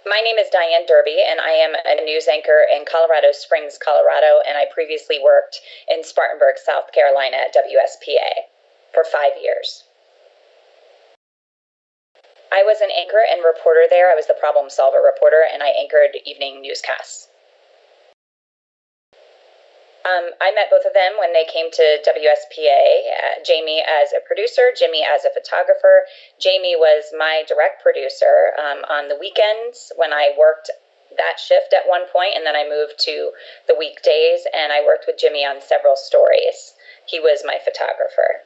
My name is Dianne Derby, and I am a news anchor in Colorado Springs, Colorado, and I previously worked in Spartanburg, South Carolina at WSPA for 5 years. I was an anchor and reporter there. I was the problem solver reporter, and I anchored evening newscasts. I met both of them when they came to WSPA. Jamie as a producer, Jimmy as a photographer. Jamie was my direct producer on the weekends when I worked that shift at one point, and then I moved to the weekdays, and I worked with Jimmy on several stories. He was my photographer.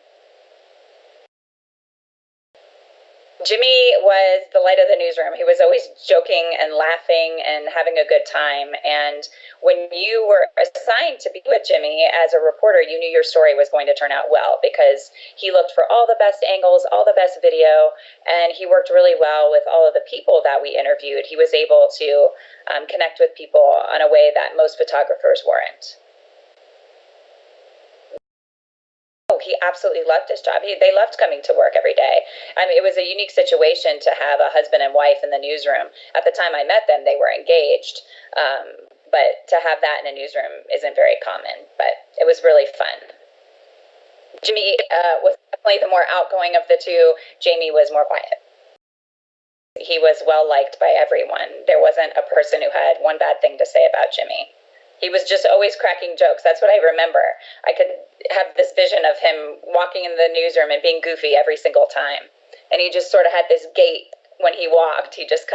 Jimmy was the light of the newsroom. He was always joking and laughing and having a good time. And when you were assigned to be with Jimmy as a reporter, you knew your story was going to turn out well because he looked for all the best angles, all the best video, and he worked really well with all of the people that we interviewed. He was able to connect with people in a way that most photographers weren't. Oh, he absolutely loved his job. They loved coming to work every day. I mean, it was a unique situation to have a husband and wife in the newsroom. At the time I met them, they were engaged. But to have that in a newsroom isn't very common. But it was really fun. Jimmy was definitely the more outgoing of the two. Jamie was more quiet. He was well liked by everyone. There wasn't a person who had one bad thing to say about Jimmy. He was just always cracking jokes. That's what I remember. I could have this vision of him walking in the newsroom and being goofy every single time. And he just sort of had this gait when he walked. He looked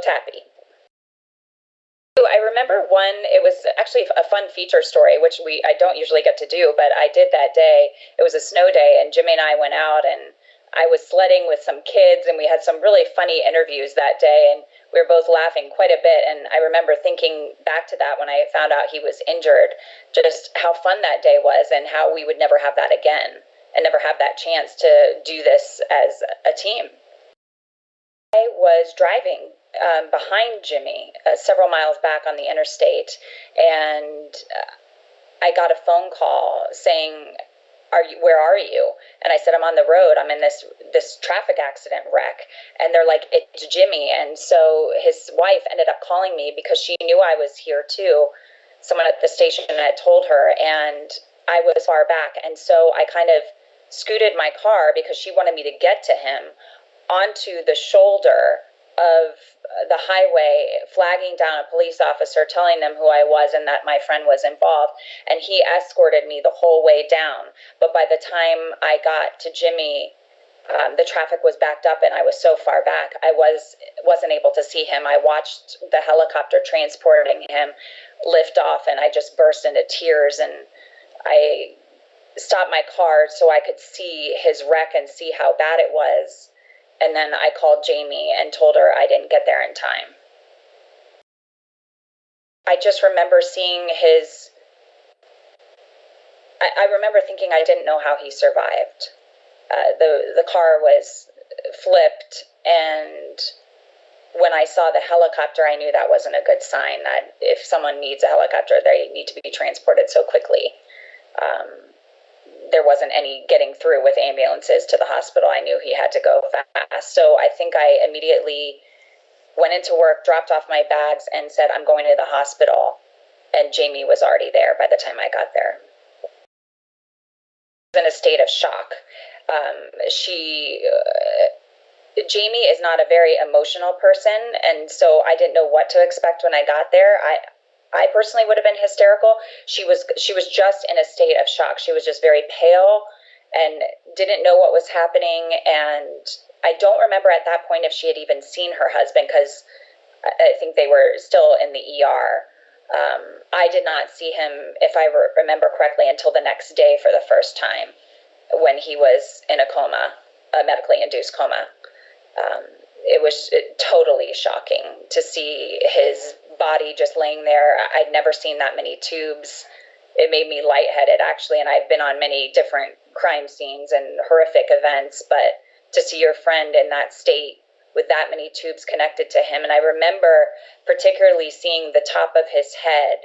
happy. I remember one, it was actually a fun feature story, which I don't usually get to do, but I did that day. It was a snow day, and Jimmy and I went out, and I was sledding with some kids, and we had some really funny interviews that day, and we were both laughing quite a bit. And I remember thinking back to that when I found out he was injured, just how fun that day was and how we would never have that again and never have that chance to do this as a team. I was driving behind Jimmy several miles back on the interstate, and I got a phone call saying, where are you? And I said, I'm on the road. I'm in this traffic accident wreck. And they're like, it's Jimmy. And so his wife ended up calling me because she knew I was here too. Someone at the station had told her, and I was far back. And so I kind of scooted my car because she wanted me to get to him onto the shoulder of the highway, flagging down a police officer, telling them who I was and that my friend was involved. And he escorted me the whole way down. But by the time I got to Jimmy, the traffic was backed up and I was so far back, I wasn't able to see him. I watched the helicopter transporting him lift off, and I just burst into tears. And I stopped my car so I could see his wreck and see how bad it was. And then I called Jamie and told her I didn't get there in time. I just remember seeing I remember thinking I didn't know how he survived. The car was flipped, and when I saw the helicopter, I knew that wasn't a good sign, that if someone needs a helicopter, they need to be transported so quickly. There wasn't any getting through with ambulances to the hospital. I knew he had to go fast. So I think I immediately went into work, dropped off my bags, and said, I'm going to the hospital. And Jamie was already there by the time I got there. I was in a state of shock. Jamie is not a very emotional person, and so I didn't know what to expect when I got there. I personally would have been hysterical. She was just in a state of shock. She was just very pale and didn't know what was happening. And I don't remember at that point if she had even seen her husband, because I think they were still in the ER. I did not see him, if I remember correctly, until the next day for the first time, when he was in a coma, a medically induced coma. It was totally shocking to see his body just laying there. I'd never seen that many tubes. It made me lightheaded, actually, and I've been on many different crime scenes and horrific events, but to see your friend in that state with that many tubes connected to him. And I remember particularly seeing the top of his head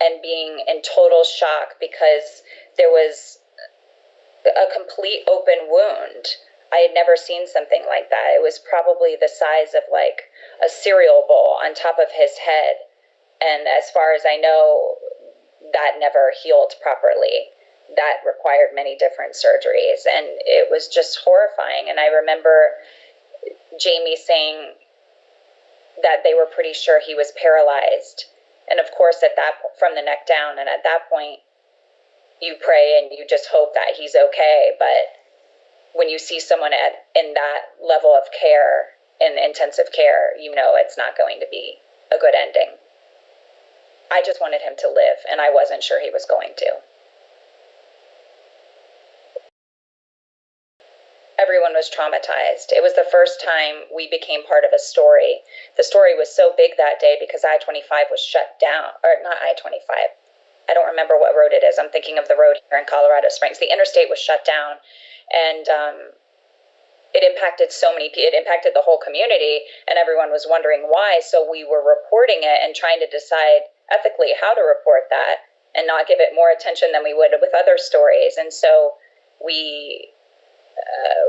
and being in total shock because there was a complete open wound. I had never seen something like that. It was probably the size of like a cereal bowl on top of his head. And as far as I know, that never healed properly. That required many different surgeries. And it was just horrifying. And I remember Jamie saying that they were pretty sure he was paralyzed. And of course, at that from the neck down, and at that point, you pray and you just hope that he's okay. But when you see someone in that level of care, in intensive care, you know it's not going to be a good ending. I just wanted him to live, and I wasn't sure he was going to. Everyone was traumatized. It was the first time we became part of a story. The story was so big that day because I-25 was shut down, or not I-25. I don't remember what road it is. I'm thinking of the road here in Colorado Springs. The interstate was shut down, and it impacted so many people. It impacted the whole community, and everyone was wondering why. So we were reporting it and trying to decide ethically how to report that and not give it more attention than we would with other stories. And so we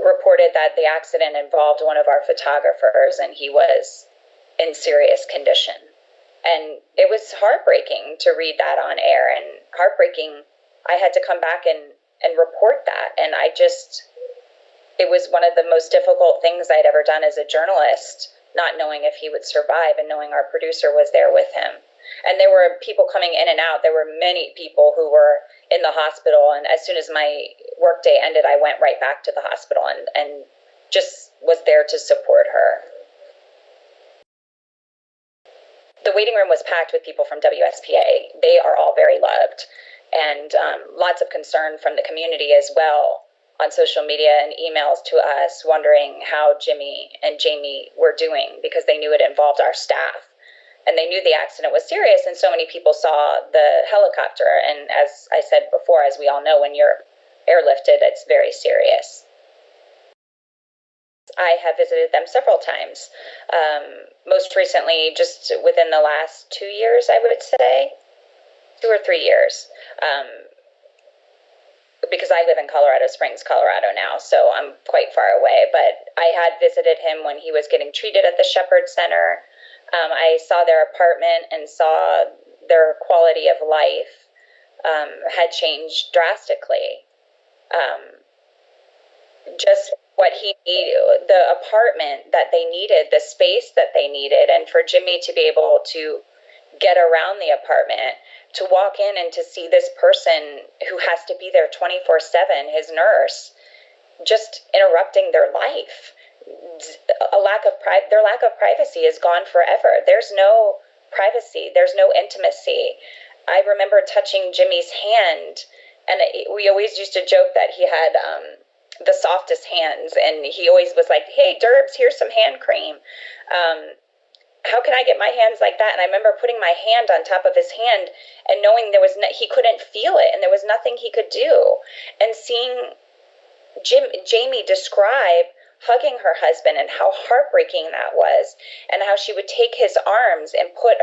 reported that the accident involved one of our photographers, and he was in serious condition. And it was heartbreaking to read that on air, and heartbreaking. I had to come back and report that. And it was one of the most difficult things I'd ever done as a journalist, not knowing if he would survive and knowing our producer was there with him. And there were people coming in and out. There were many people who were in the hospital. And as soon as my workday ended, I went right back to the hospital and just was there to support her. The waiting room was packed with people from WSPA. They are all very loved, and lots of concern from the community as well on social media and emails to us wondering how Jimmy and Jamie were doing because they knew it involved our staff. And they knew the accident was serious, and so many people saw the helicopter. And as I said before, as we all know, when you're airlifted, it's very serious. I have visited them several times. Most recently, just within the last 2 years, I would say, 2 or 3 years. Because I live in Colorado Springs, Colorado now, so I'm quite far away. But I had visited him when he was getting treated at the Shepherd Center. I saw their apartment and saw their quality of life had changed drastically. Just what he needed, the apartment that they needed, the space that they needed, and for Jimmy to be able to get around the apartment, to walk in and to see this person who has to be there 24/7, his nurse, just interrupting their life. Their lack of privacy is gone forever. There's no privacy. There's no intimacy. I remember touching Jimmy's hand, and we always used to joke that he had the softest hands, and he always was like, "Hey, Derbs, here's some hand cream. How can I get my hands like that?" And I remember putting my hand on top of his hand and knowing he couldn't feel it, and there was nothing he could do. And seeing Jamie describe hugging her husband and how heartbreaking that was, and how she would take his arms and put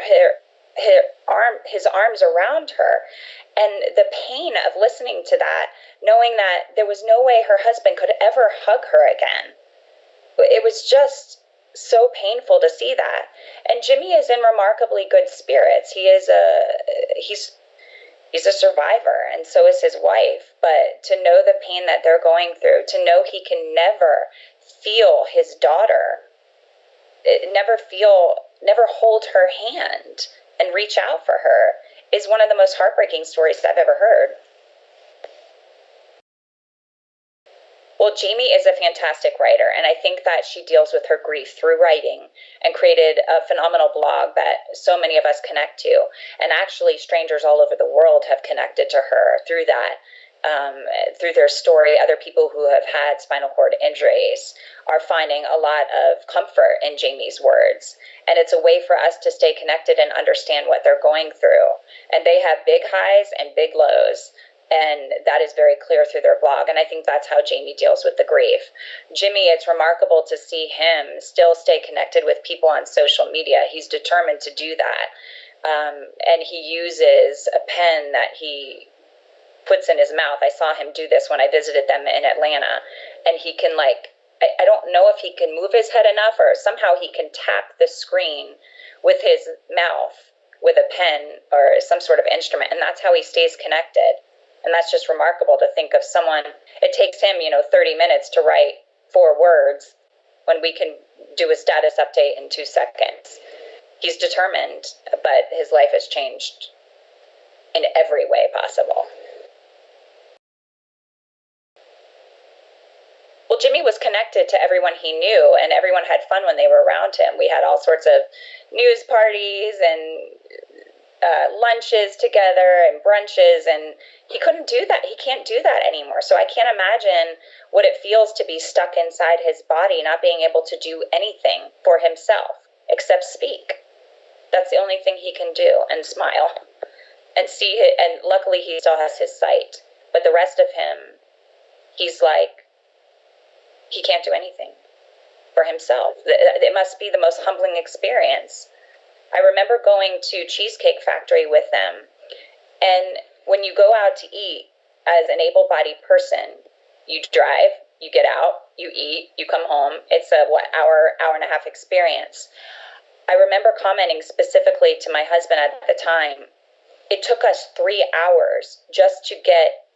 his arms around her, and the pain of listening to that, knowing that there was no way her husband could ever hug her again. It was just so painful to see that. And Jimmy is in remarkably good spirits. He's a survivor, and so is his wife. But to know the pain that they're going through, to know he can never feel his daughter, never hold her hand and reach out for her, is one of the most heartbreaking stories I've ever heard. Well, Jamie is a fantastic writer, and I think that she deals with her grief through writing and created a phenomenal blog that so many of us connect to. And actually, strangers all over the world have connected to her through that. Through their story, other people who have had spinal cord injuries are finding a lot of comfort in Jamie's words. And it's a way for us to stay connected and understand what they're going through. And they have big highs and big lows. And that is very clear through their blog. And I think that's how Jamie deals with the grief. Jimmy, it's remarkable to see him still stay connected with people on social media. He's determined to do that. And he uses a pen that he puts in his mouth. I saw him do this when I visited them in Atlanta. And he can I don't know if he can move his head enough, or somehow he can tap the screen with his mouth with a pen or some sort of instrument, and that's how he stays connected. And that's just remarkable to think of someone. It takes him, 30 minutes to write 4 words when we can do a status update in 2 seconds. He's determined, but his life has changed in every way possible. Well, Jimmy was connected to everyone he knew, and everyone had fun when they were around him. We had all sorts of news parties and lunches together and brunches, and he couldn't do that. He can't do that anymore. So I can't imagine what it feels to be stuck inside his body, not being able to do anything for himself except speak. That's the only thing he can do, and smile and see it. And luckily he still has his sight, but the rest of him, he's like, he can't do anything for himself. It must be the most humbling experience. I remember going to Cheesecake Factory with them, and when you go out to eat as an able-bodied person, you drive, you get out, you eat, you come home. It's a hour and a half experience. I remember commenting specifically to my husband at the time, it took us 3 hours just to get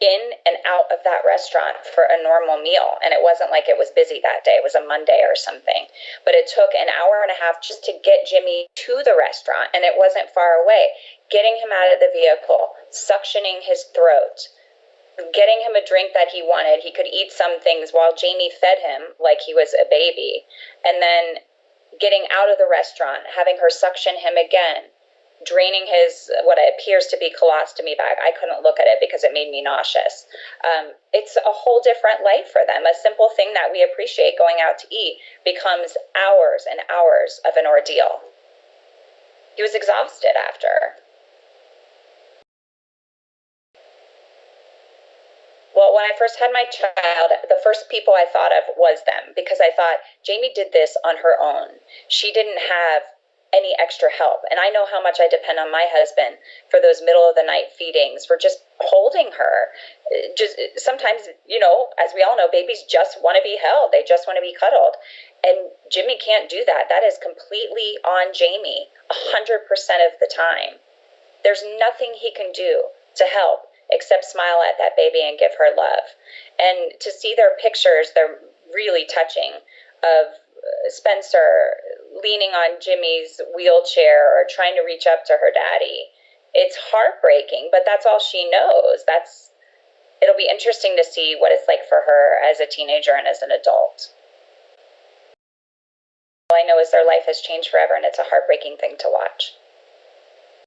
in and out of that restaurant for a normal meal. And it wasn't like it was busy that day. It was a Monday or something. But it took an hour and a half just to get Jimmy to the restaurant, and it wasn't far away. Getting him out of the vehicle, suctioning his throat, getting him a drink that he wanted. He could eat some things while Jamie fed him like he was a baby. And then getting out of the restaurant, having her suction him again, draining his, what appears to be colostomy bag. I couldn't look at it because it made me nauseous. It's a whole different life for them. A simple thing that we appreciate, going out to eat, becomes hours and hours of an ordeal. He was exhausted after. Well, when I first had my child, the first people I thought of was them, because I thought, Jamie did this on her own. She didn't have any extra help. And I know how much I depend on my husband for those middle of the night feedings, for just holding her. Just sometimes, as we all know, babies just want to be held. They just want to be cuddled. And Jimmy can't do that. That is completely on Jamie 100% of the time. There's nothing he can do to help except smile at that baby and give her love. And to see their pictures, they're really touching, of Spencer leaning on Jimmy's wheelchair or trying to reach up to her daddy. It's heartbreaking, but that's all she knows. It'll be interesting to see what it's like for her as a teenager and as an adult. All I know is their life has changed forever, and it's a heartbreaking thing to watch.